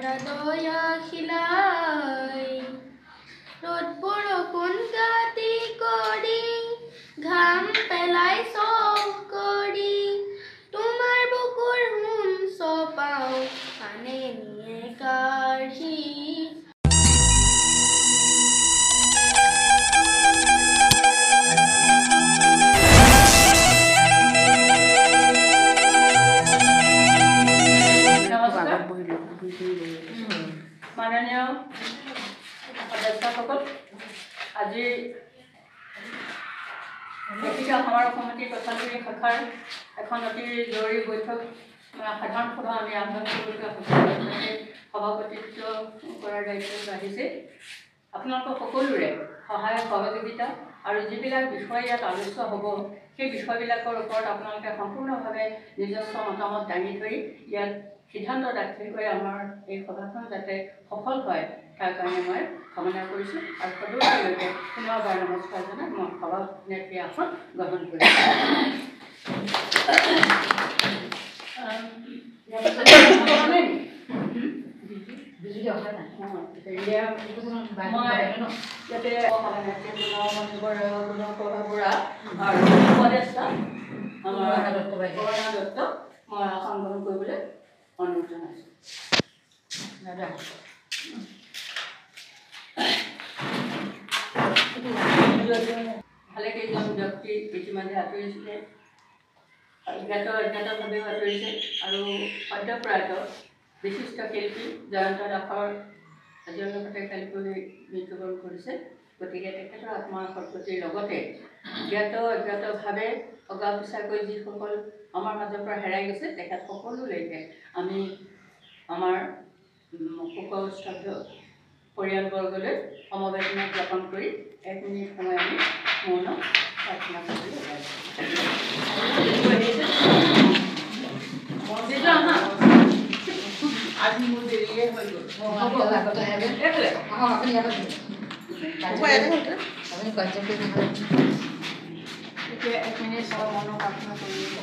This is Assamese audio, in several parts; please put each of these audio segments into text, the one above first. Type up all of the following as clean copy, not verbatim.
দয়া খিলাই ৰ'দ বৰষুণ গাতি কৰি ঘাম পেলাই চব কৰি তোমাৰ বুকুৰ হুম চপাও আনে নিয়ে কাঢ়ি মাননীয় অধ্যক্ষসকল আজি গতিকে সমাৰোহ সমিতি কঠালগুৰি শাখাৰ এখন অতি জৰুৰী বৈঠক সাধাৰণ সভা আমি আহ্বান কৰিবলৈ সভাপতিত্ব কৰাৰ দায়িত্ব আহিছে আপোনালোকৰ সকলোৰে সহায় সহযোগিতা আৰু যিবিলাক বিষয় ইয়াত আলোচনা হ'ব সেই বিষয়বিলাকৰ ওপৰত আপোনালোকে সম্পূৰ্ণভাৱে নিজস্ব মতামত দাঙি ধৰি ইয়াত সিদ্ধান্ত দাখিল কৰি আমাৰ এই সভাখন যাতে সফল হয় তাৰ কাৰণে মই কামনা কৰিছোঁ আৰু সদস্যলৈকে পুনৰবাৰ নমস্কাৰ জনাই মই সভা নেত্ৰী আসন গ্ৰহণ কৰিছোঁ ইয়াতে সভানেত্ৰী বুঢ়া আৰু উপদেষ্টা আমাৰ কৰুণা দত্ত মই আসন গ্ৰহণ কৰিবলৈ অনুৰোধ জনাইছোঁ দাদা ভালেকেইজন ব্যক্তি ইতিমধ্যে আঁতৰিছিলে অজ্ঞাতভাৱেও আঁতৰিছে আৰু সদ্যপ্ৰয়াত বিশিষ্ট শিল্পী জয়ন্ত দাসৰ আজি লগতে কালিকৈ মৃত্যুবৰণ কৰিছে গতিকে তেখেতৰ আত্মাৰ সদ্গতিৰ লগতে অজ্ঞাতভাৱে অগা পিছাকৈ যিসকল আমাৰ মাজৰ পৰা হেৰাই গৈছে তেখেত সকলোলৈকে আমি আমাৰ শোকস্তব্ধ পৰিয়ালবৰ্গলৈ সমবেদনা জ্ঞাপন কৰি 1 মিনিট সময় আমি মৌন প্ৰাৰ্থনা কৰিবলৈ ওলাইছোঁ আজি মোৰ দেৰিয়ে হৈ গ'ল এতিয়া 1 মিনিট সময় মৌন প্ৰাৰ্থনা কৰিব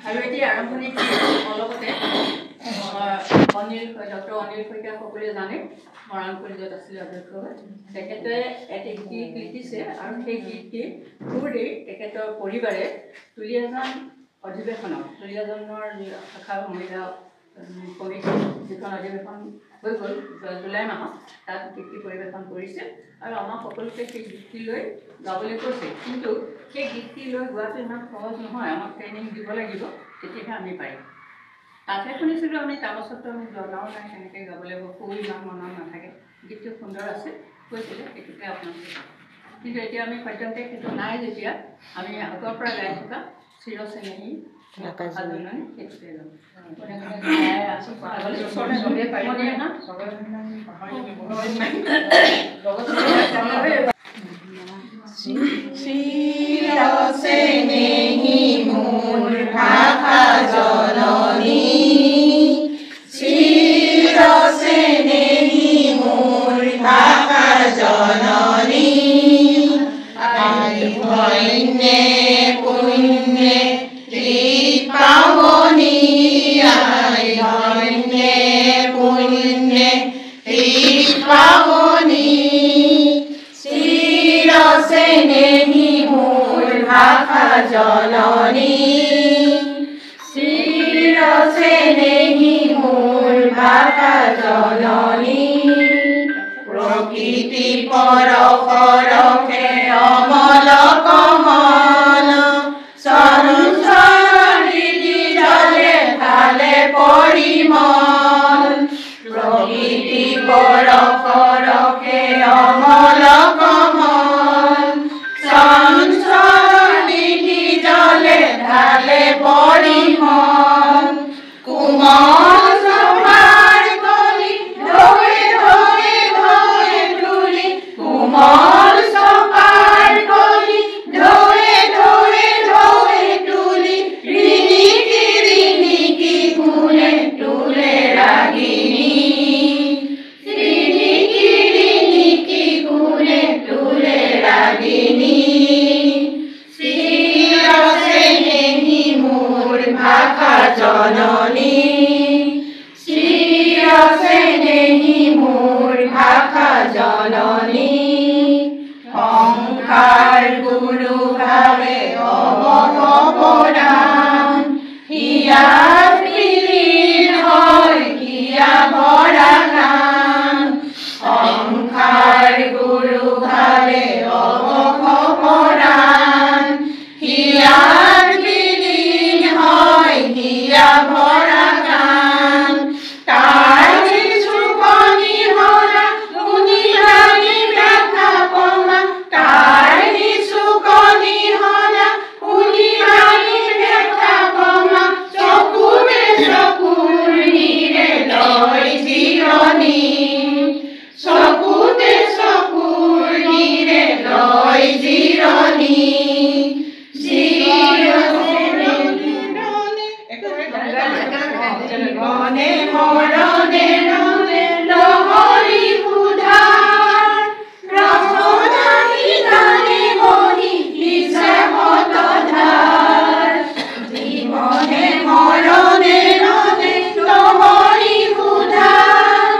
আৰু এতিয়া আৰম্ভণি গীত অলপতে ডক্টৰ অনিল শইকীয়া সকলোৱে জানে মৰাণ কলেজত আছিলে অধ্যক্ষ তেখেতে এটি গীত লিখিছে আৰু সেই গীতটি সুৰেই তেখেতৰ পৰিবাৰে তুলীয়াজান অধিৱেশনত তুলীয়াজানৰ শাখা মহিলা কমিটি যিখন অধিৱেশন হৈ গ'ল জুলাই মাহত তাত গীতটি পৰিৱেশন কৰিছে আৰু আমাৰ সকলোকে সেই গীতটি লৈ গাবলৈ কৈছে কিন্তু সেই গীতটি লৈ গোৱাটো ইমান সহজ নহয় আমাক ট্ৰেইনিং দিব লাগিব তেতিয়াহে আমি পাৰিম তাতে শুনিছিলোঁ আমি তাৰপাছতো আমি জনাও নাই কেনেকৈ গাব লাগিব সুৰ ইমান মনত নাথাকে গীতটো সুন্দৰ আছে কৈছিলে সেইটোকে আপোনালোকে কিন্তু এতিয়া আমি সদ্যহতে সেইটো নাই যেতিয়া আমি আগৰ পৰা গাই থকা চিৰচেনেহী সেইটোকে যাম চিৰচেনেহী মোৰ ভাষা জননী চিৰচেনেহী মোৰ ভাষা জননী পুণ্যে কৃপাৱনী পুণ্যে কৃষ্ণমণি চিৰস্নেহী মোৰ ভাষা জননী চিৰস্নেহী মোৰ ভাষা জননী প্ৰকৃতি পৰশৰসে অমল কমল চৰঞ্চৰি জলে ঢালে পৰিমল প্ৰকৃতি পৰশৰসে অমল কমল চৰঞ্চৰি জলে ঢালে পৰিমল কোমল শোভাৰ কলি ঢৌৱে ঢৌৱে ঢৌৱে তুলি কোমল শোভাৰ কলি ঢৌৱে ঢৌৱে ঢৌৱে তুলি ৰিণিকি কোনে তোলে ৰাগিনী ৰিণিকি কোনে তোলে ৰাগিনী চিৰস্নেহী মোৰ ভাষা জননী চিৰস্নেহী মোৰ ভাষা জননী সংসাৰ গুৰু ভাৱে অৱদান হিয়াত বিলীন হয় হিয়া ভৰা গান সংসাৰ গুৰু ভাৱে অৱদান হিয়াত বিলীন হয় হিয়া ভৰা গান তাৰ নিচুকনি হৰা মুনি ৰাণী ব্যাখ্যা পমা তাৰ নিচুকনি হৰা মুনি ৰাণী ব্যাখ্যা পমা চকুৰে চকুৰ নিৰে লয় জিৰণি চকুতে চকুৰ নিৰে লয় জিৰণি মনে মৰণে ৰণে লহৰি সুধাৰ ৰসনাহি গানে বহি দিছে শতধাৰ জীৱনে মৰণে ৰণে লহৰি সুধাৰ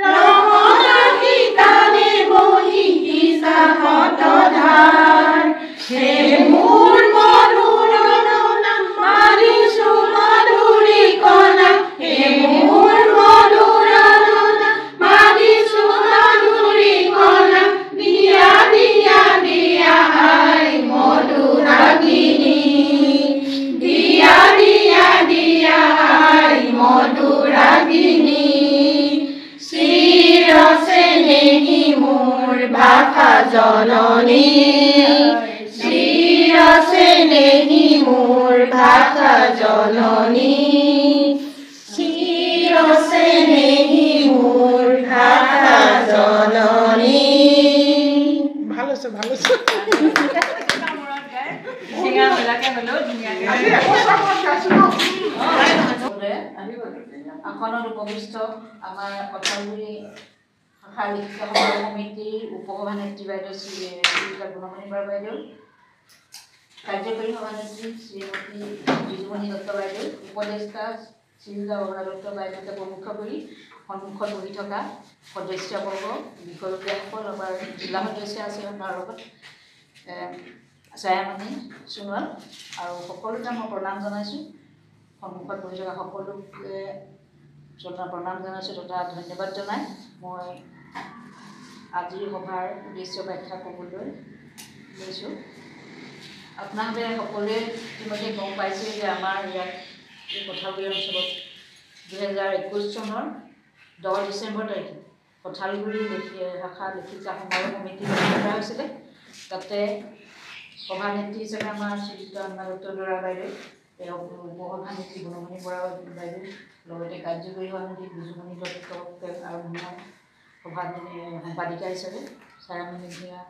ৰসনাহি গানে বহি দিছে শতধাৰ হে মোৰ মধুৰ ননা মাৰিছো মধুৰী কণা হে মোৰ মধুৰ ননা মাৰিছো মধুৰী কণা দিয়া দিয়া দিয়া আই মধুৰাগিনী দিয়া দিয়া দিয়া আই মধুৰাগিনী চিৰস্নেহী মোৰ ভাষা জননী চিৰস্নেহী মোৰ ভাষা জননী চিৰস্নেহী মোৰ ভাষা জননী ভাল হৈছে চিঙা মেলাকে হ'লেও ধুনীয়াকে আসনত উপবিষ্ট আমাৰ কঠালগুৰি শাখা লিখিত সভাৰ সমিতিৰ উপসভানেত্ৰী বাইদেউ শ্ৰী গুণমণি বৰা বাইদেউ কাৰ্যকৰী সভানেত্ৰী শ্ৰীমতী বিজুমণি দত্ত বাইদেউ উপদেষ্টা শ্ৰীযুতা অৰুণা দত্ত বাইদেউকে প্ৰমুখ কৰি সন্মুখত বহি থকা সদস্যবৰ্গ বিষয়ববীয়াসকল আমাৰ জিলা সদস্য আছে আপোনাৰ লগত ছায়ামণি সোণোৱাল আৰু সকলোকে মই প্ৰণাম জনাইছোঁ সন্মুখত বহি থকা সকলোকে প্ৰণাম জনাইছোঁ তথা ধন্যবাদ জনাই মই আজিৰ সভাৰ উদ্দেশ্য ব্যাখ্যা ক'বলৈ লৈছোঁ আপোনালোকে সকলোৱে ইতিমধ্যে গম পাইছে যে আমাৰ ইয়াত এই কঠালগুৰি অঞ্চলত 2021 চনৰ 10 ডিচেম্বৰ তাৰিখে কঠালগুৰি শাখা লিখিকা সমাৰোহ সমিতি গঠন কৰা হৈছিলে তাতে সভানেত্ৰী হিচাপে আমাৰ শ্ৰীযুত অৰুণা দত্ত বৰা বাইদেউ উপসভানেত্ৰী গুণমণি বৰা বাইদেউ লগতে কাৰ্যকৰী সভানেত্ৰী বিজুমণি দত্ত আৰু সম্পাদিকা হিচাপে ছায়ামণি ভূঞা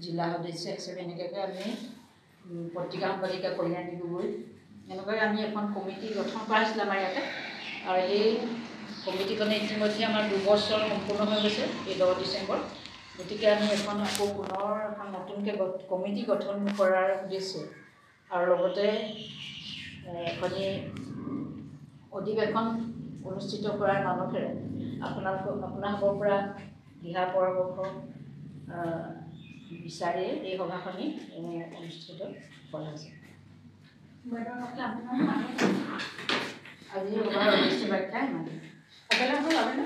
জিলা সদস্য হিচাপে এনেকুৱাকৈ আমি পত্ৰিকা সম্পাদিকা কল্যাণী গগৈ এনেকুৱাকৈ আমি এখন কমিটি গঠন কৰা হৈছিলে আমাৰ ইয়াতে আৰু এই কমিটিখনে ইতিমধ্যে আমাৰ 2 বছৰ সম্পূৰ্ণ হৈ গৈছে এই 10 ডিচেম্বৰ গতিকে আমি এখন আকৌ পুনৰ এখন নতুনকৈ কমিটি গঠন কৰাৰ উদ্দেশ্যে আৰু লগতে এখনি অধিৱেশন অনুষ্ঠিত কৰাৰ মানসেৰে আপোনালোকৰ পৰা দিহা পৰামৰ্শ বিচাৰি এই সভাখনি অনুষ্ঠিত কৰা হৈছে। আজি সভাৰ উদ্দেশ্য ব্যাখ্যা সকলে হ'ল আমি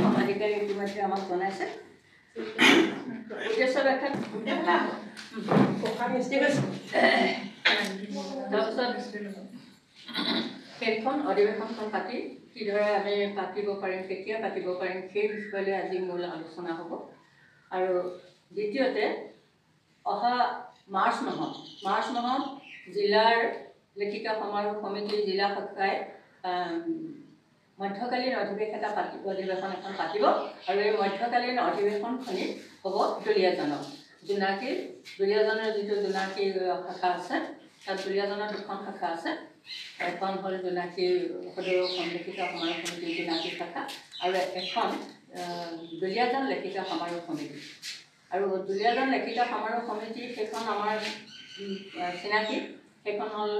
সমাধিকাৰী ইতিমধ্যে আমাক জনাইছে উদ্দেশ্য ব্যাখ্যা সেইখন অধিৱেশনখন পাতি কিদৰে আমি পাতিব পাৰিম কেতিয়া পাতিব পাৰিম সেই বিষয়লৈ আজি মূল আলোচনা হ'ব। আৰু দ্বিতীয়তে অহা মাৰ্চ মাহত জিলাৰ লেখিকা সমাৰোহ সমিতিৰ জিলা শাখাই মধ্যকালীন অধিৱেশন এখন পাতিব আৰু এই মধ্যকালীন অধিৱেশনখনি হ'ব দুলীয়াজনৰ যিটো জোনাকী শাখা আছে তাত দুলীয়াজনৰ দুখন শাখা আছে। এখন হ'ল জোনাকী সদৌ লেখিকা সমাৰোহ সমিতিৰ জোনাকী শাখা আৰু এখন দুলীয়াজন লেখিকা সমাৰোহ সমিতি। আৰু দুলীয়াজন লেখিকা সমাৰোহ সমিতি সেইখন আমাৰ চিনাকি, সেইখন হ'ল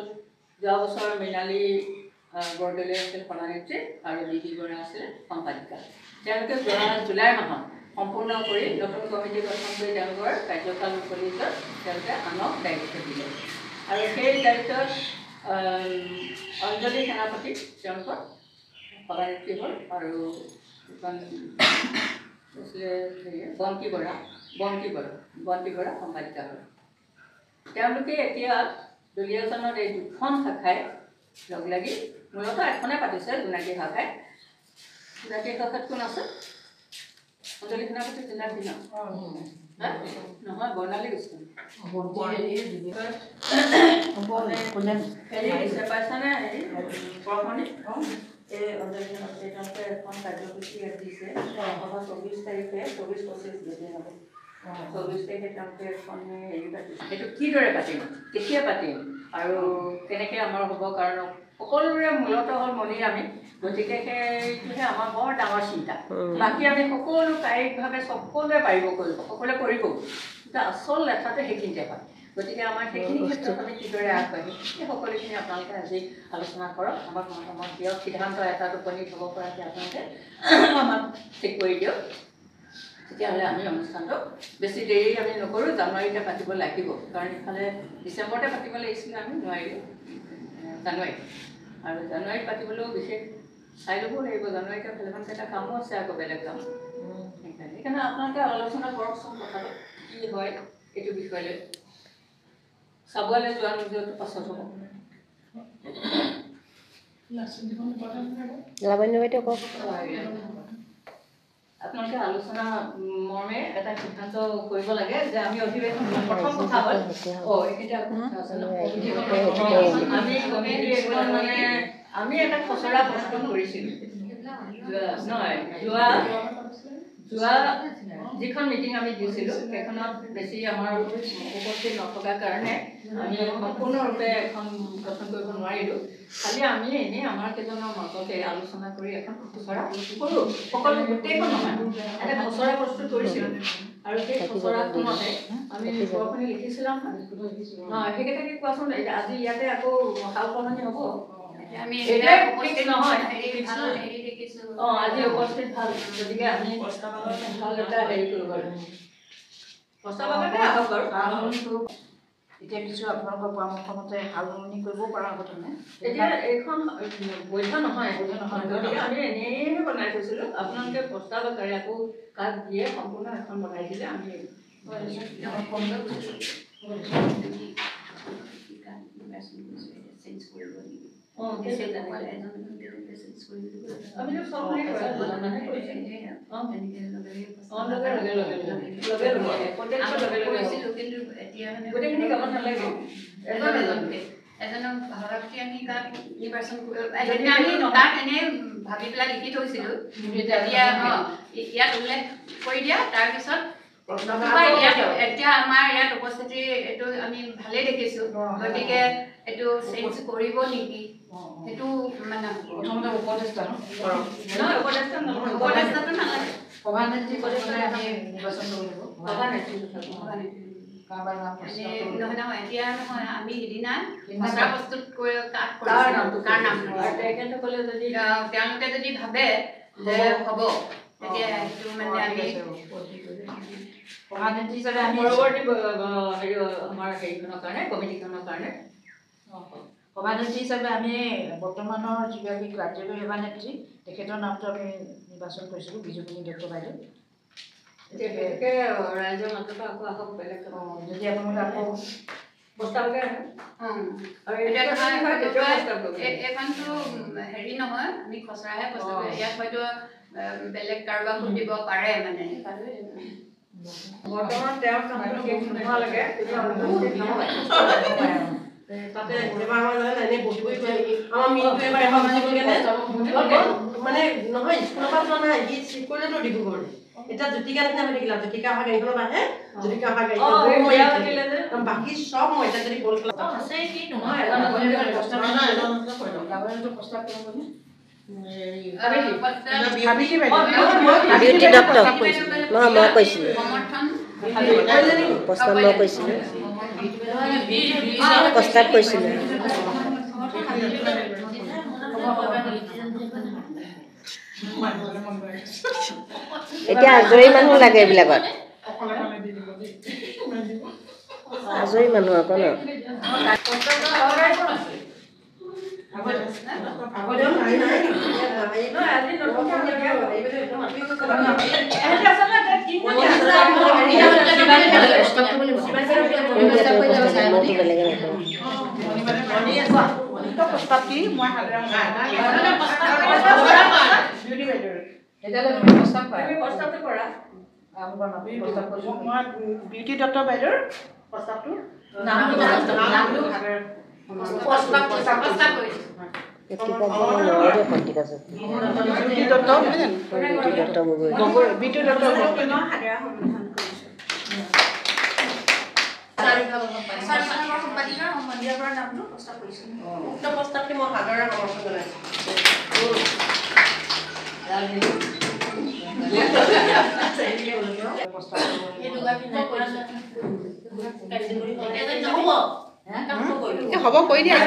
যোৱা বছৰ মৃণালী বৰদলৈ আছিল সভানেত্ৰী আৰু বিবি বৰা আছিল সম্পাদিকা। তেওঁলোকে যোৱা জুলাই মাহত সম্পূৰ্ণ কৰি নতুন কমিটি গঠন কৰি তেওঁলোকৰ কাৰ্যকাল মুকলিত তেওঁলোকে আনক দায়িত্ব দিলে আৰু সেই দায়িত্বত অঞ্জলি সেনাপতি তেওঁলোকৰ সভানেত্ৰী হ'ল আৰু বন্তি বৰা সম্পাদিকা হ'ল। তেওঁলোকে এতিয়া দুলীয়াজনৰ এই দুখন শাখাই লগ লাগি মূলতঃ এখনে পাতিছে জোনাকী শাখাই। জোনাকী শাখাত কোন আছে? অঞ্জলি সেনাপতি জোনাকী নহয় বৰ্ণালী গোস্বামী পাইছানে পৰমণি এই অঞ্জলি সেনাপতি তেওঁলোকে এখন কাৰ্যসূচী দিছে সভা 24 তাৰিখে 24-25 যেতিয়া হ'ব 24 তাৰিখে তেওঁলোকে এখন হেৰি পাতিছে। সেইটো কিদৰে পাতিম কেতিয়া পাতিম আৰু কেনেকৈ আমাৰ হ'ব কাৰণ সকলোৰে মূলতঃ হ'ল মণিৰামী, গতিকে সেইটোহে আমাৰ বৰ ডাঙৰ চিন্তা। বাকী আমি সকলো কায়িকভাৱে সকলোৱে পাৰিব কৰিব সকলোৱে কৰিব কিন্তু আচল লেঠাটো সেইখিনিতে হয়। গতিকে আমাৰ সেইখিনি ক্ষেত্ৰত আমি কিদৰে আগবাঢ়িম সেই সকলোখিনি আপোনালোকে আজি আলোচনা কৰক। আমাক মতামত দিয়ক, সিদ্ধান্ত এটাত উপনীত হ'ব পৰাকৈ আপোনালোকে আমাক ঠিক কৰি দিয়ক। তেতিয়াহ'লে আমি অনুষ্ঠানটো বেছি দেৰি আমি নকৰোঁ, জানুৱাৰীতে পাতিব লাগিব কাৰণ ইফালে ডিচেম্বৰতে পাতিব লাগিছিলে, আমি নোৱাৰিলোঁ জানুৱাৰীত। আৰু জানুৱাৰীত পাতিবলৈও বিশেষ চাই ল'ব লাগিব, জানুৱাৰীতে ভালেমান এটা কামো আছে আকৌ বেলেগ কাম। সেইকাৰণে আপোনালোকে আলোচনা কৰকচোন কথাটো কি হয় এইটো বিষয়লৈ। চাবুৱালৈ যোৱা নোযোৱাটো পাছত হ'ব। আপোনালোকে আলোচনা মৰ্মে এটা সিদ্ধান্ত কৰিব লাগে যে আমি অধিৱেশন প্ৰথম কথা হ'ল আমি এটা খচৰা প্ৰস্তুত কৰিছিলোঁ যোৱা যিখন মিটিং আমি দিছিলোঁ সেইখনত বেছি আমাৰ উপস্থিত নথকাৰ কাৰণে আমি সম্পূৰ্ণৰূপে এখন গঠন কৰিব নোৱাৰিলোঁ। খালি আমি এনেই আমাৰ কেইজনৰ মাজতে আলোচনা কৰি এখন খচৰা কৰোঁ, সকলো গোটেইখন নহয় এটা খচৰা প্ৰস্তুত কৰিছিলোঁ আৰু সেই খচৰাখনতে আমি বৰষুণি লিখিছিলোঁ নহয় সেইকেইটাকে কোৱাচোন। আজি ইয়াতে আকৌ সাল সলনি হ'ব আজি উপস্থিত ভাল, গতিকে আমি ভাল এটা হেৰি কৰিব পাৰোঁ প্ৰস্তাৱতে আহক বাৰু এতিয়া কিছু আপোনালোকৰ পৰামৰ্শ মতে সালসলনি কৰিব পৰা হ'ব তেনে। এতিয়া এইখন বৈধ নহয় গতিকে আমি এনেই বনাই থৈছিলোঁ। আপোনালোকে প্ৰস্তাৱ আকাৰে আকৌ কাক দিয়ে সম্পূৰ্ণ এখন বনাই দিলে আমি এজনক সভাপতি আমি তাত নিৰ্বাচন আমি তাত এনে ভাবি পেলাই লিখি থৈছিলোঁ। তেতিয়া ইয়াত উল্লেখ কৰি দিয়া তাৰপিছত এতিয়া আমাৰ ইয়াত উপস্থিতি এইটো আমি ভালেই দেখিছোঁ গতিকে এইটো চেঞ্জ কৰিব নেকি সেইটো মানে প্ৰথমতে উপদেষ্টা উপদেষ্টাটো নালাগে সভানেত্ৰী পদে আমি নিৰ্বাচন কৰিব নহয় এতিয়া নহয় আমি সিদিনা খচৰা প্ৰস্তুত তেওঁলোকে যদি ভাবে যে হ'ব তেতিয়া সেইটো মানে আমি সভানেত্ৰী হিচাপে আমি পৰৱৰ্তী আমাৰ হেৰিখনৰ কাৰণে কমিটিখনৰ কাৰণে সভানেত্ৰী হিচাপে আমি বৰ্তমানৰ যিগৰাকী কাৰ্যকৰী সভানেত্ৰী তেখেতৰ নামটো আমি নিৰ্বাচন কৰিছিলোঁ বিজুমণি দত্ত বাইদেউ ৰাইজৰ মাজত আকৌ আহক বেলেগ যদি আপোনালোকে আকৌ প্ৰস্তাৱকে এইখনটো হেৰি নহয় আমি খচৰাহে প্ৰস্তুত কৰোঁ ইয়াত হয়তো বেলেগ কাৰোবাকো দিব পাৰে মানে বৰ্তমান তেওঁৰ কামটো শেষ নোহোৱালৈকে তাতে এবাৰ এনেই বহি বহি আমাৰ মিলটো এবাৰ এখন মানে নহয় স্কুলৰ পৰা যোৱা নাই সি চিফ কৰিলেতো ডিব্ৰুগড় এতিয়া জ্যোতিকা নিচিনা হৈ থাকিলা জ্যোতিকা অহা গাড়ীখনত আহে জ্যোতিকা অহা গাড়ী বাকী চব মই এতিয়া যদি বল খেলা বিউটি ডক্টৰ মই কৈছিলোঁ প্ৰস্তাৱ মই কৈছিলোঁ প্ৰস্তাৱ কৈছিলোঁ এতিয়া আজৰি মানুহ লাগে এইবিলাকত আজৰি মানুহ আকৌ ন বিউটি দত্ত বাইদেউৰ প্ৰস্তাৱটো প্ৰস্তাৱটো মই সাদৰে সমৰ্থন জনাইছোঁ হ'ব কৈ দিয়া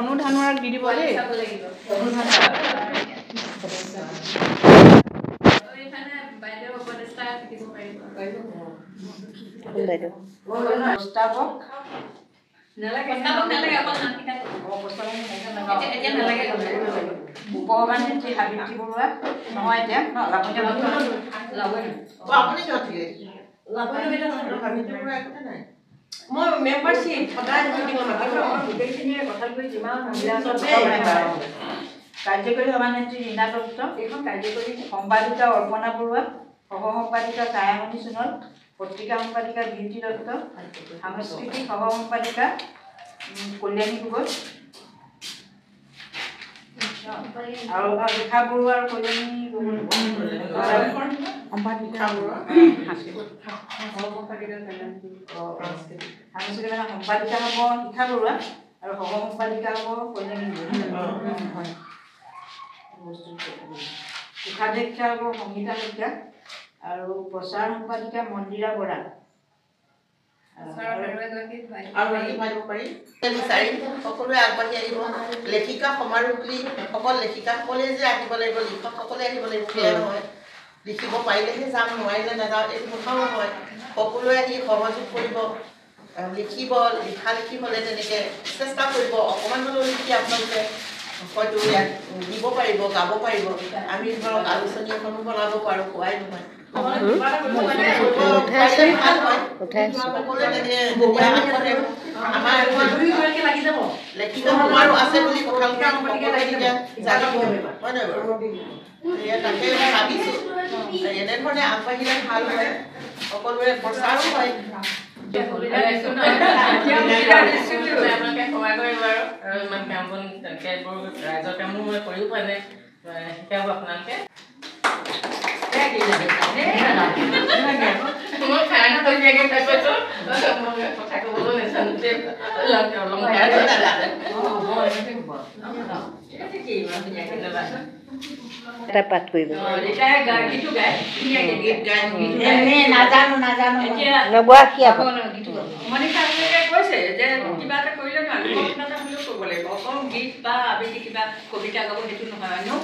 অনুধানৰ দি দিব দেই উপসভানেত্ৰী সাবিত্ৰী বৰুৱা নহয় এতিয়া মই মেম্বাৰশ্বিপ সদায় গোটেইখিনিয়ে কথা কৈ যিমান কাৰ্যকৰী সভানেত্ৰী ৰীণা দত্ত এইখন কাৰ্যকৰী সম্পাদিকা অৰ্পণা বৰুৱা সহ সম্পাদিকা ছায়ামণি সোণোৱাল পত্ৰিকা সম্পাদিকা বিউটি দত্ত সাংস্কৃতিক সহ সম্পাদিকা কল্যাণী গগৈ আৰু ৰেখা বৰুৱা আৰু কল্যাণী গগৈ সম্পাদিকা সাংস্কৃতিক সম্পাদিকা হ'ব শিখা বৰুৱা আৰু সহ সম্পাদিকা হ'ব কল্যাণী গগৈ কোষাধ্যক্ষা হ'ব সংগীতা শইকীয়া আৰু প্ৰচাৰ সম্পাদিকা মন্দিৰা বৰা সকলোৱে আগবাঢ়ি আহিব লেখিকা সমাৰোহ বুলি অকল লেখিকাসকলে যে আহিব লাগিব লিখকসকলে আহিব লাগিব সেয়া নহয় লিখিব পাৰিলেহে যাম নোৱাৰিলে নাযাওঁ এইটো কথাও নহয় সকলোৱে আহি সহযোগ কৰিব লিখিব লিখি হ'লে তেনেকৈ চেষ্টা কৰিব অকণমান হ'লেও লিখি আপোনালোকে হয়তো ইয়াত দিব পাৰিব গাব পাৰিব আমি ধৰক আলোচনী এখনো বনাব পাৰোঁ কোৱাই নহয় লেখিকা সমাৰোহ আছে বুলি তাকে ভাবিছোঁ এনেধৰণে আগবাঢ়িলে ভাল হয় সকলোৰে প্ৰচাৰো হয় আৰু ইমান কাম বন তেনেকৈ এইবোৰ ৰাইজৰ কামো মই কৰিও পোৱা নাই শিকাব আপোনালোকে মই খানা তৈয়াকৈ পাইছোঁ কথা ক'বলৈ নাজানো যে এটা পাঠ কৰিব নগোৱা কি আকৌ মনিকা কৈছে যে কিবা এটা কৰিলে নহয় কিবা এটা হ'লেও কৰিব লাগিব অকল গীত বা আবেলি কিবা কবিতা গাব সেইটো নহয় অন্যও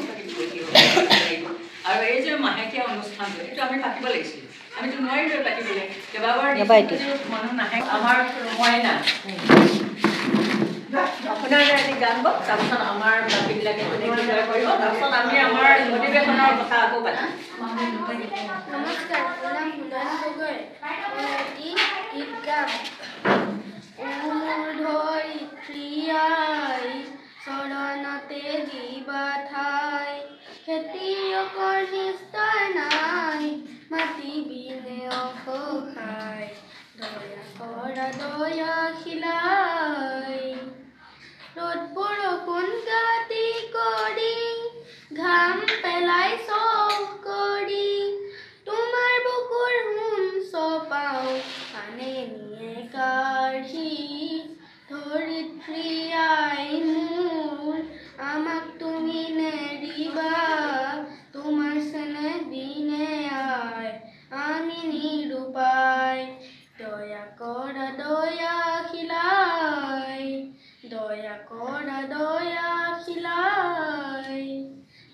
আৰু এই যে মাহেকীয়া অনুষ্ঠানটো এইটো আমি পাতিব লাগিছিল আমিতো নোৱাৰিলোঁ পাতিবলৈ কেইবাবাৰ মানুহ নাহে আমাৰ মইনা আপোনাৰ আজি গান গাব তাৰপিছত আমাৰ বাকীবিলাকে কৰিব তাৰপিছত আমি আমাৰ অধিৱেশনৰ কথা আকৌ পাতিম নমস্কাৰ মোৰ নাম হুনান গগৈ মই এটি গীত গাম ধৰিত্ৰীয়াই চৰণতে দিবা ঠাই খেতিয়কৰ নিস্তাৰ নাই মাটি বিনে অসহায় দয়া কৰা দয়াশীলাই ৰ'দ বৰষুণ গাতি কৰি ঘাম পেলাই চব কৰি তোমাৰ বুকুৰ সোণ চপাও আনে নিয়ে কাঢ়ি ধৰিত্ৰী আই মোৰ আমাক তুমি নেৰিবা তোমাৰ চেনে দিনে আই আমি নিৰূপাই দয়া কৰা দয়াশীলাই দয়া কৰা দয়াশীলাই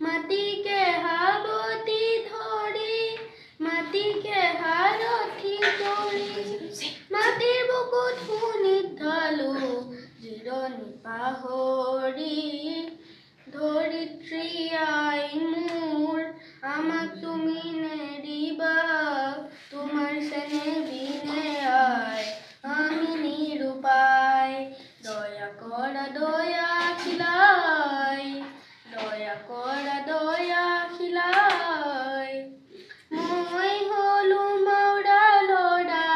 মাটিকে হাবতি ধৰি মাটিকে হাৰথি কৰি মাটিৰ বুকুত শুনিত ঢালো জিৰণি পাহৰি ধৰিত্ৰী আই মোৰ আমাক তুমি নেৰিবা তোমাৰ চেনে বিনে আই আমি নিৰূপাই দয়া কৰা দয়াশীলাই দয়া কৰা দয়াশীলাই মই হলো মাউৰা লৰা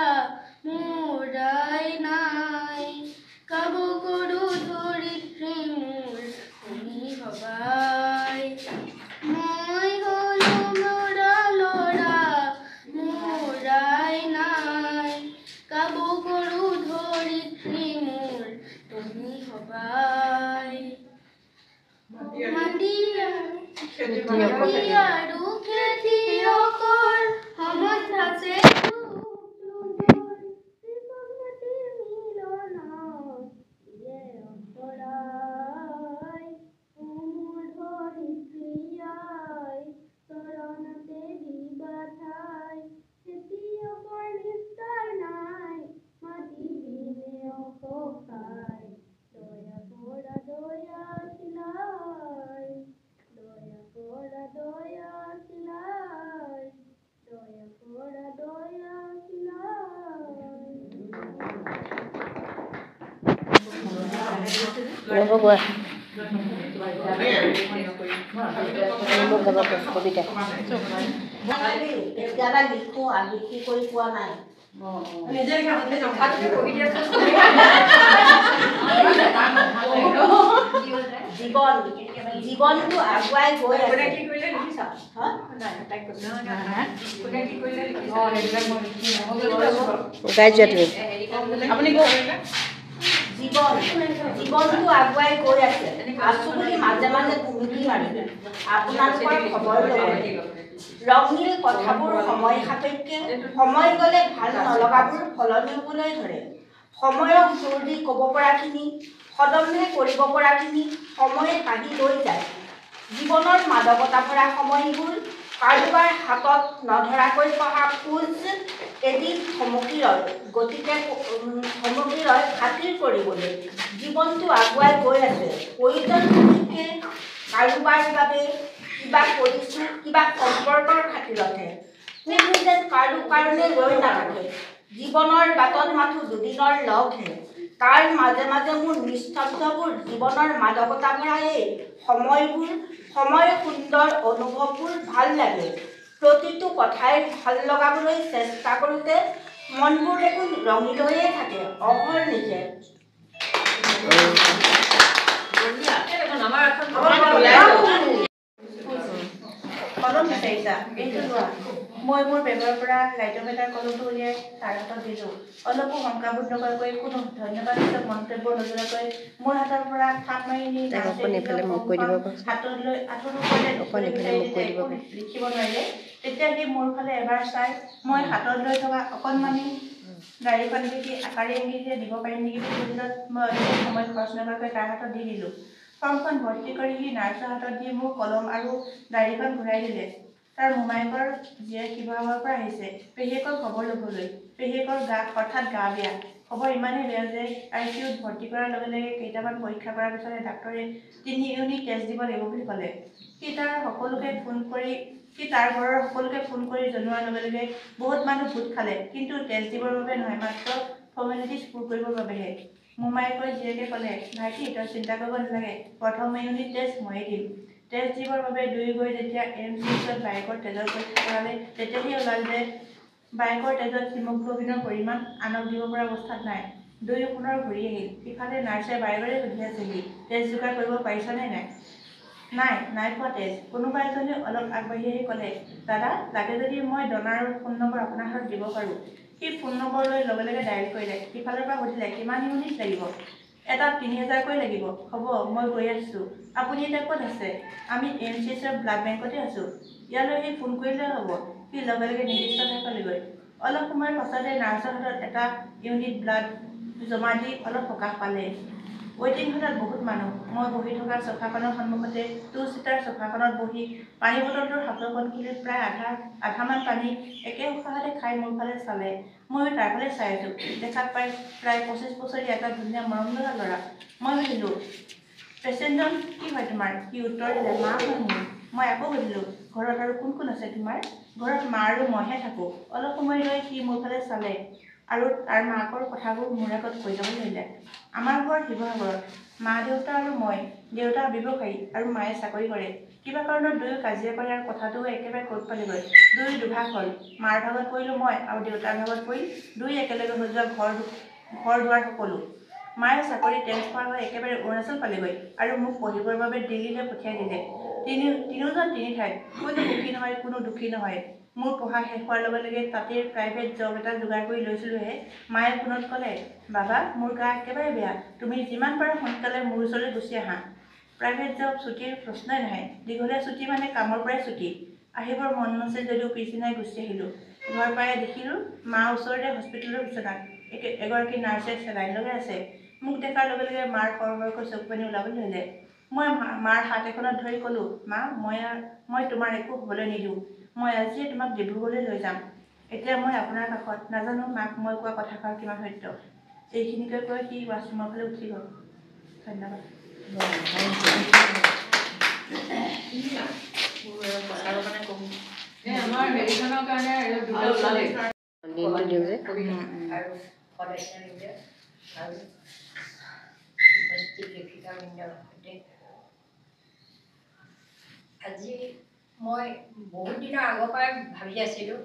মোৰ আই নাই কাব কৰো ধৰিত্ৰী মোৰ শুনি ভবাই মই হলো মাউৰা লৰা মোৰ আই নাই কাব কৰো ধৰিত্ৰী মোৰ তুমি ভবাই আৰু খেতিয়কৰ সমত আছে চৰণতে দিবা ঠাই খেতিয়কৰ নিস্তাৰ নাই মাটি বিনে অসহায় দয়া কৰা দয়াশীলাই দয়া কৰা দয়াশীলাই দয়া কৰা দয়াশীলাই নগোৱা কবিতা কেতিয়াবা লিখো আবৃত্তি কৰি পোৱা নাই জীৱনটো আগুৱাই গৈ আছে গাই যোৱা তুমি জীৱনটো আগুৱাই গৈ আছে আছো বুলি মাজে মাজে কুমুকি মাৰি আপোনালোকৰ খবৰ ল'ব ৰঙীল কথাবোৰ সময় সাপেক্ষে সময় গ'লে ভাল নলগাবোৰ সলনি হ'বলৈ ধৰে সময়ক জোৰ দি ক'ব পৰাখিনি সদমে কৰিব পৰাখিনি সময়ে কাঢ়ি লৈ যায় জীৱনৰ মাদকতা ভৰা সময়বোৰ কাৰোবাৰ হাতত নধৰাকৈ পঢ়া খোজ এদিন থমকি ৰয় গতিকে থমকি ৰয় খাতিৰ কৰিবলৈ জীৱনটো আগুৱাই গৈ আছে প্ৰয়োজন গতিকে কাৰোবাৰ বাবে কিবা কৰিছোঁ কিবা সম্পৰ্কৰ খাতিৰতহে কোনো যেন কাৰো কাৰণে ৰৈ নাথাকে জীৱনৰ বাটত মাথো দুদিনৰ লগহে তাৰ মাজে মাজে মোৰ নিস্তব্ধবোৰ জীৱনৰ মাদকতা ভৰা এই সময়বোৰ সময় সুন্দৰ অনুভৱবোৰ ভাল লাগে প্ৰতিটো কথাই ভাল লগাবলৈ চেষ্টা কৰোঁতে মনবোৰ দেখোন ৰঙিল হৈয়ে থাকে অহৰ্নিশে কলম বিচাৰিছা এইটো লোৱা মই মোৰ বেগৰ পৰা লাইটৰ মেটাৰ কলমটো উলিয়াই তাৰ হাতত দিলোঁ অলপো শংকাবোধ নকৰাকৈ কোনো ধন্যবাদসূচক মন্তব্য নজনাকৈ মোৰ হাতৰ পৰা থাপ মাৰি নি হাতত লৈ আঁঠুৰ ওপৰতে লিখিব নোৱাৰিলে তেতিয়া সি মোৰ ফালে এবাৰ চাই মই হাতত লৈ থকা অকণমানি গাড়ীখন দেখি আকাৰে ইংগিতে দিব পাৰিম নেকি সুধিলত মই অলপ সময় খৰচ নকৰাকৈ তাৰ হাতত দি দিলোঁ ফৰ্মখন ভৰ্তি কৰি সি নাৰ্ছৰ হাতত দি মোৰ কলম আৰু গাড়ীখন ঘূৰাই দিলে তাৰ মোমায়েকৰ জীয়েক শিৱসাগৰৰ পৰা আহিছে পেহীয়েকৰ খবৰ ল'বলৈ পেহীয়েকৰ হঠাৎ গা বেয়া খবৰ ইমানেই বেয়া যে ICUত ভৰ্তি কৰাৰ লগে লগে কেইটামান পৰীক্ষা কৰাৰ পিছতে ডাক্তৰে 3 ইউনিট টেষ্ট দিব লাগিব বুলি ক'লে সি তাৰ ঘৰৰ সকলোকে ফোন কৰি জনোৱাৰ লগে লগে বহুত মানুহ ভোট খালে কিন্তু টেষ্ট দিবৰ বাবে নহয় মাত্ৰ ফৰ্মেলিটিজ পূৰ কৰিবৰ বাবেহে মোমায়েকৰ জীয়েকে ক'লে ভাইটি তই চিন্তা কৰিব নালাগে প্ৰথম ইউনিট টেষ্ট ময়ে দিম টেষ্ট দিবৰ বাবে দুই গৈ যেতিয়া MCHত বাইকৰ তেজৰ পৰীক্ষা কৰালে তেতিয়াহে ওলাল যে বাইকৰ তেজত হিমগ্ল'বিনৰ পৰিমাণ আনক দিব পৰা অৱস্থাত নাই দুই পুনৰ ঘূৰি আহিল ইফালে নাৰ্ছে বাৰে বাৰে সুধি আছেহি টেষ্ট যোগাৰ কৰিব পাৰিছনে নাই পোৱা টেষ্ট কোনোবা এজনে অলপ আগবাঢ়ি আহি ক'লে দাদা লাগে যদি মই ডনাৰৰ ফোন নম্বৰ আপোনাৰ হাতত দিব পাৰোঁ সি ফোন নম্বৰ লৈ লগে লগে ডায়েল কৰিলে সিফালৰ পৰা সুধিলে কিমান ইউনিট লাগিব এটা 3000কৈ লাগিব হ'ব মই গৈ আছোঁ আপুনি এতিয়া ক'ত আছে আমি MCHৰ ব্লাড বেংকতে আছোঁ ইয়ালৈ সি ফোন কৰিলে হ'ব সি লগে লগে নিৰ্দিষ্ট ঠাইলৈ গৈ অলপ সময়ৰ পাছতে নাৰ্ছৰ হাতত এটা ইউনিট ব্লাড জমা দি অলপ সকাহ পালে ৱেইটিং হলত বহুত মানুহ মই বহি থকা চফাখনৰ সন্মুখতে 2-চিটাৰ চফাখনত বহি পানী বটলটোৰ হাতখন খুলি প্ৰায় আধামান পানী একে উশাহতে খাই মোৰ ফালে চালে ময়ো তাৰ ফালে চাই আছোঁ দেখাত পাই প্ৰায় 25 বছৰীয়া এটা ধুনীয়া মৰম লগা ল'ৰা মই সুধিলোঁ পেচেণ্টজন কি হয় তোমাৰ সি উত্তৰ দিলে মা হয় মোৰ মই আকৌ সুধিলোঁ ঘৰত আৰু কোন কোন আছে তোমাৰ ঘৰত মা আৰু মইহে থাকোঁ অলপ সময় লৈ সি মোৰ ফালে চালে আৰু তাৰ মাকৰ কথাবোৰ মোৰ আগত কৈ যাব ধৰিলে আমাৰ ঘৰ শিৱসাগৰত মা দেউতা আৰু মই দেউতা ব্যৱসায়ী আৰু মায়ে চাকৰি কৰে কিবা কাৰণত দুয়ো কাজিয়া কৰে আৰু কথাটো একেবাৰে ক'ত পালেগৈ দুই দুভাগ হ'ল মাৰ ভাগত পৰিলোঁ মই আৰু দেউতাৰ ভাগত পৰি দুই একেলগে হৈ যোৱা ঘৰ দুৱাৰ সকলো মায়ে চাকৰি ট্ৰেন্সফাৰ হৈ একেবাৰে অৰুণাচল পালেগৈ আৰু মোক পঢ়িবৰ বাবে দিল্লীলৈ পঠিয়াই দিলে তিনিওজন তিনি ঠাইত কোনো সুখী নহয় কোনো দুখী নহয় মোৰ পঢ়া শেষ হোৱাৰ লগে লগে তাতে প্ৰাইভেট জব এটা যোগাৰ কৰি লৈছিলোঁহে মায়ে ফোনত ক'লে বাবা মোৰ গা একেবাৰে বেয়া তুমি যিমান পাৰা সোনকালে মোৰ ওচৰলৈ গুচি আহা প্ৰাইভেট জব ছুটিৰ প্ৰশ্নই নাহে দীঘলীয়া ছুটি মানে কামৰ পৰাই ছুটি আহিবৰ মন নাছিল যদিও পিছদিনাই গুচি আহিলোঁ ঘৰ পাই দেখিলোঁ মা ওচৰতে হস্পিটেলৰ বিচনাত এগৰাকী নাৰ্ছে চেলাইন লগাই আছে মোক দেখাৰ লগে লগে মাৰ সৰসৰকৈ চকু পানী ওলাবলৈ ধৰিলে মই মাৰ হাত এখনত ধৰি ক'লোঁ মা মই তোমাৰ একো হ'বলৈ নিদিওঁ মই আজিয়ে তোমাক ডিব্ৰুগড়লৈ লৈ যাম এতিয়া মই আপোনাৰ কাষত নাজানো মাক মই কোৱা কথাষাৰ কিমান সত্য এইখিনিকে কৈ সি ৱাছৰুমৰ ফালে উঠি গ'ল ধন্যবাদ আমাৰ হেৰিখনৰ কাৰণে দুটা ওলালে আৰু সদস্যবৃন্দ আৰু উপস্থিত লেখিকাবৃন্দৰ সৈতে আজি মই বহুত দিনৰ আগৰ পৰাই ভাবি আছিলোঁ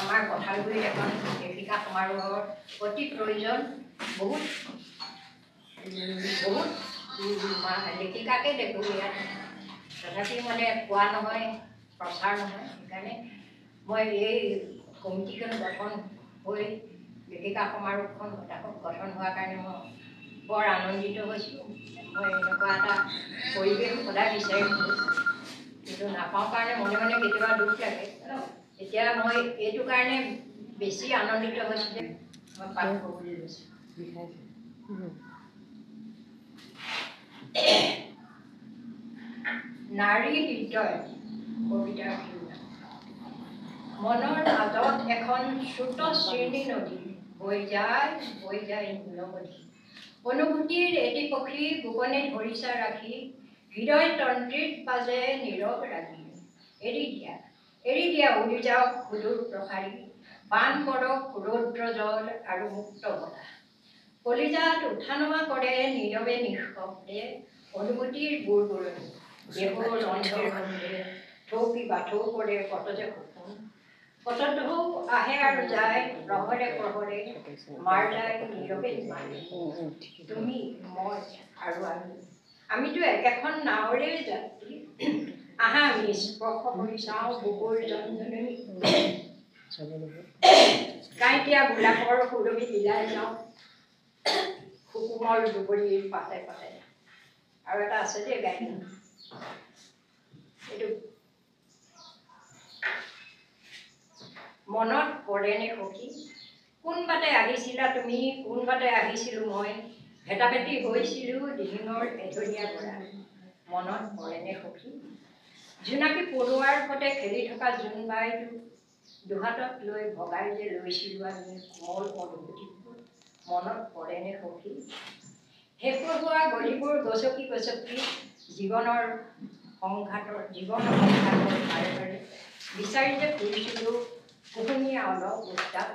আমাৰ কঁঠালগুৰিত এখন লেখিকা সমাৰোহৰ অতি প্ৰয়োজন বহুত লেখিকাকে দেখোঁ ইয়াত তথাপিও মানে কোৱা নহয় প্ৰচাৰ নহয় সেইকাৰণে মই এই কমিটিখন গঠন হৈ লেখিকা সমাৰোহখন গঠন হোৱাৰ কাৰণে মই বৰ আনন্দিত হৈছোঁ মই এনেকুৱা এটা পৰিৱেশ সদায় বিচাৰি ফুৰোঁ কিন্তু নাপাওঁ কাৰণে মনে মনে কেতিয়াবা দুখ লাগে এতিয়া মই এইটো কাৰণে বেছি আনন্দিত হৈছোঁ যে মই পাঠ কৰিবলৈ লৈছোঁ নাৰী হৃদয় কবিতাৰ মনৰ মাজত এখন ছোট শ্ৰেণী নদী বৈ যায় নীলমণি অনুভূতিৰ এটি পক্ষী গোপনে ধৰিছা ৰাখি হৃদয় তন্ত্ৰীত বাজে নীৰৱ ৰাগি এৰি দিয়া উৰি যাওক সুদূৰ প্ৰসাৰী বান কৰক ৰৌদ্ৰ জল আৰু মুক্ত বতাহ কলিজাত উঠা নমা কৰে নীৰৱে নিঃশব্দে অনুভূতিৰ বুৰবুৰণি দেহৰ অন্তৰ সন্ধে থৌকি বাথৌ কৰে কততে সপোন কতঢৌ আহে আৰু যায় প্ৰহৰে প্ৰহৰে মাৰ যায় নীৰৱে তুমি মই আৰু আমি আমিতো একেখন নাৱৰে যাত্ৰী আহা আমি স্পৰ্শ কৰি চাওঁ বুকুৰ জনজননী কাঁইটীয়া গোলাপৰ সুৰভি লীলাই যাওঁ সুকুমৰ দুবৰিৰ পাতে পাতে আৰু এটা আছে যে গাই এইটো মনত পৰেনে সখী কোনবাটে আহিছিলা তুমি কোনবাটে আহিছিলোঁ মই ভেটাভেটি হৈছিলোঁ দিহিঙৰ এঢলীয়া পৰা মনত পৰেনে সখী জোনাকী পৰুৱাৰ সতে খেলি থকা জোনবাইটো দুহাতত লৈ ভগাই যে লৈছিলোঁ আমি কোমল অনুভূতিবোৰ মনত পৰেনে সখী শেষৰ হোৱা গলিবোৰ গছকি গছকি জীৱনৰ সংঘাতৰ বাৰে বাৰে বিচাৰি যে ফুৰিছিলোঁ কুহুমীয়া অলপ উত্তাপ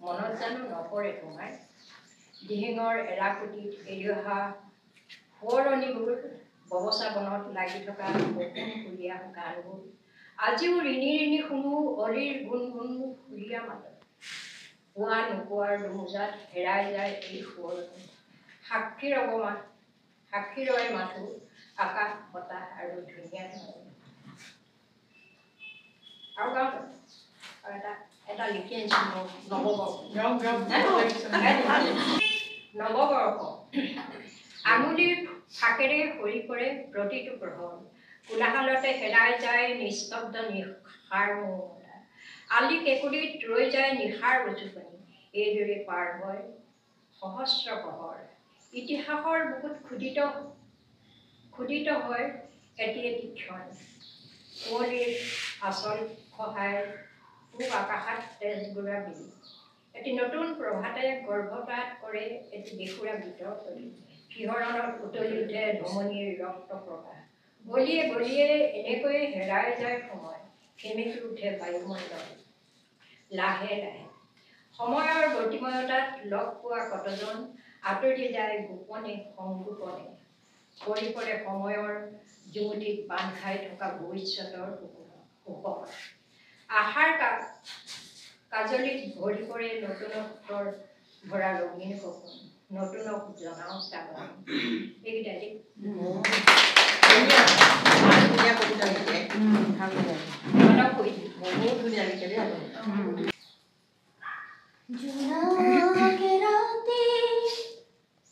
মনত জানো নপৰে তোমাৰ দিহিঙৰ এৰাকুটিত এৰি অহা সোঁৱৰণিবোৰ ববচা বনত লাগি থকা সুৰীয়া গানবোৰ আজিও ৰিণি ৰিণি শুনো অলিৰ গুণ গুণ সুৰীয়া মাতত পোৱা নোপোৱাৰ দুমোজাত হেৰাই যায় এই সোঁৱৰণি সাক্ষী ৰয় মাথো আকাশ বতাহ আৰু ধুনীয়া আৰু গাঁও আৰু এটা লিখি আনিছোঁ নৱবৰ্ষ আঙুলিৰ ফাকেৰে সৰি পৰে প্ৰতিটো প্ৰহৰ কোলাহলতে হেৰাই যায় নিস্তব্ধ নিশাৰ মৌনতা আলি কেঁকুৰিত ৰৈ যায় নিশাৰ উচুকনি এইদৰে পাৰ হয় সহস্ৰ প্ৰহৰ ইতিহাসৰ বুকুত ক্ষুদিত হয় এটি এটি ক্ষণ কুঁৱলীৰ আচল সহায় পূব আকাশত তেজগুৰা বিলি এটি নতুন প্ৰভাতে গৰ্ভপাত কৰে এটি বেসুৰা ভিতৰ কৰি শিহৰণত উতলি উঠে ধমনীৰ ৰক্ত প্ৰবাহ গলিয়ে গলিয়ে এনেকৈয়ে হেৰাই যায় সময় সেমেকি উঠে বায়ুমণ্ডল লাহে লাহে সময়ৰ গতিময়তাত লগ পোৱা কতজন আঁতৰি যায় গোপনে সংগোপনে পৰি পৰে সময়ৰ জুমুঠিত বান্ধ খাই থকা ভৱিষ্যতৰ সুখত আশাৰ কাজলিত ভৰি পৰে নতুনত্বৰ ভৰা ৰঙীন সপোন নতুনক জনাও চাগন এইকেইটাই ধুনীয়া কবিতা লিখে ভাল লাগে অলপ কৈ দিম বহুত ধুনীয়া লিখে দেই জোনাকে ৰাতি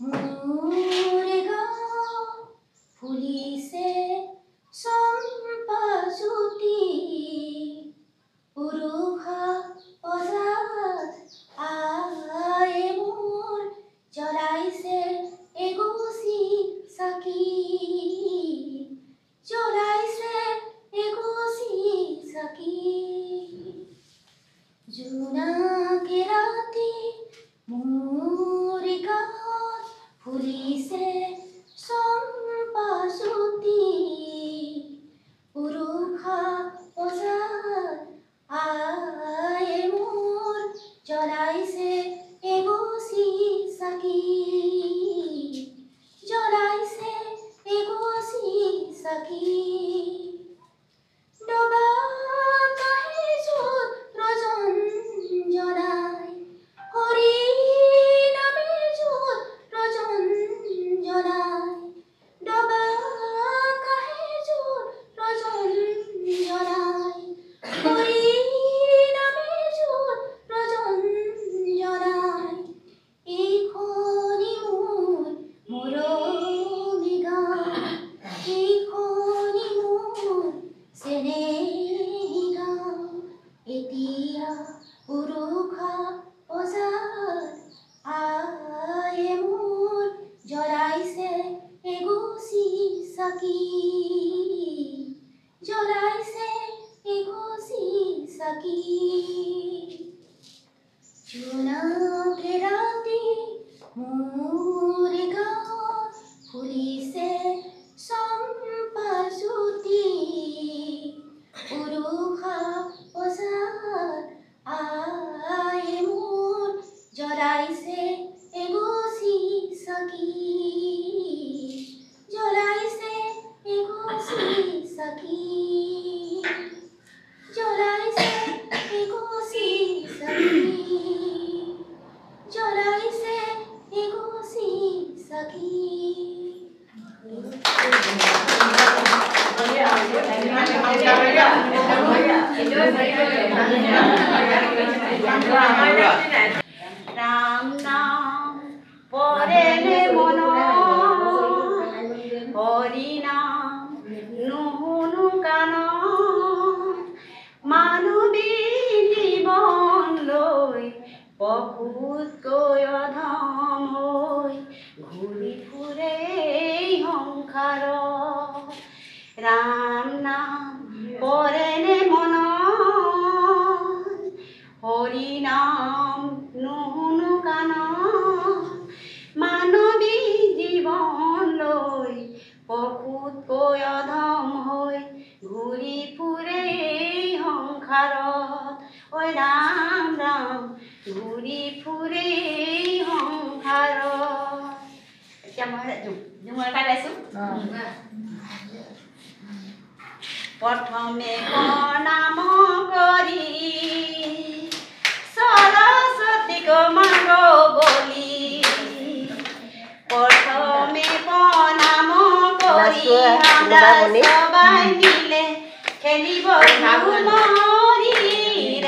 মোৰ গাঁও ফুলিছে চম্পা জ্যোতি উৰুষা অজাত আয়ে মোৰ জ্বলাইছে এগছি চাকি জ্বলাইছে এগছি চাকি জোনাকে ৰাতি মোৰ গাঁৱত ফুলিছে চম্পা জ্যোতি উৰুষা অজাত আয়ে মোৰ জ্বলাইছে এগছি চাকি জ্বলাইছে এগছি চাকি ডবা কাহিঁচুত ৰজন জনাই হৰি নামে যুত ৰজন জনাই ডবা কাহিঁচুত ৰজন জনাই হৰি নামে যুত ৰজন জনাই এইখনি মোৰ মৰমী গাঁও এইখনি মোৰ চেনেহী গাঁও এতিয়া উৰুষা অজাত আয়ে মোৰ জ্বলাইছে এগছি চাকি জ্বলাইছে এগছি চাকি জোনাকে ৰাতি মোৰ গাঁৱত ফুলিছে চম্পা জ্যোতি উৰুষা অজাত আয়ে মোৰ জ্বলাইছে এগছি চাকি জ্বলাইছে এগছি চাকি জ্বলাইছে এগছি চাকি জ্বলাইছে এগছি চাকি ৰাম নাম পৰেনে মন হৰি নাম নুশুনো কাণ মানৱী জীৱন লৈ পশুতকৈ অধম হৈ ঘূৰি ফুৰে সংসাৰ ৰাম নাম পৰেনে মন হৰি নাম নুশুনো কাণ মানৱী জীৱন লৈ পশুতকৈ অধম হৈ ঘূৰি ফুৰে সংসাৰত ঐ ৰাম ৰাম ঘূৰি ফুৰে সংসাৰত এতিয়া মই ঝুমুৰ এটা গাইছোঁ প্ৰথমে প্ৰণাম কৰি সৰস্বতীক মাগ বলি প্ৰথমে প্ৰণাম কৰি আমৰা সবাই মিলে খেলিব ঝুমুৰি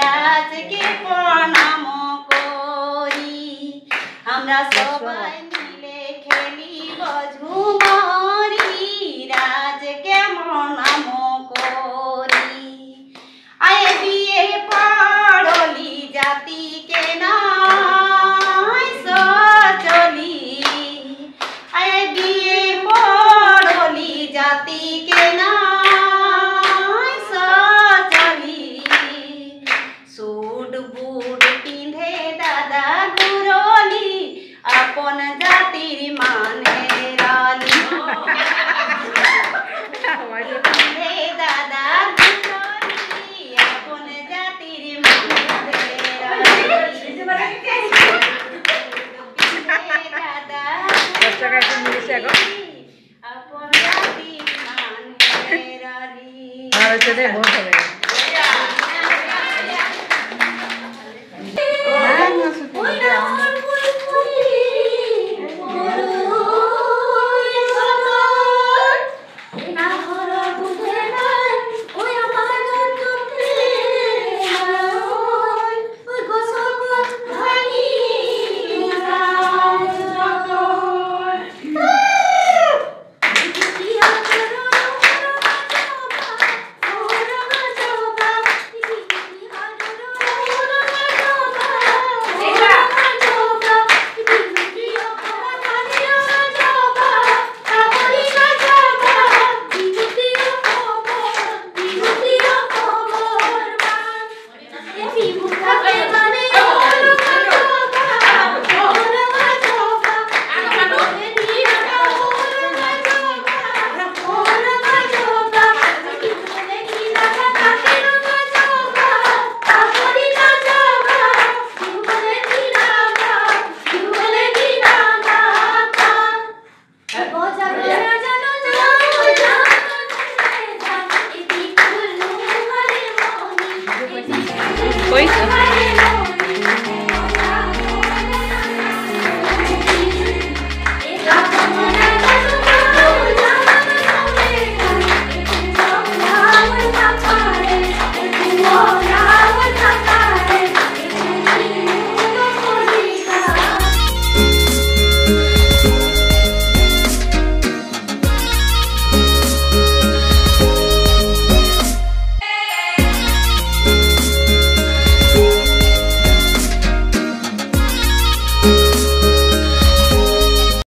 রাজকে প্রণাম করি আমরা সবাই মিলে খেলিব ঝুমুরি রাজকে প্রণাম করি আয়ে বিয়ে পড়লি জাতিকে নাই সচলি আয়ে বিয়ে পড়লি জাতিকে নাই সচলি সুট বুট পিন্ধে দাদা গুরলি আপন জাতির মানে রালি পিন্ধে দাদা গুরলি আপন জাতির মানে রালি পিন্ধে দাদা আপন জাতির মানে রালি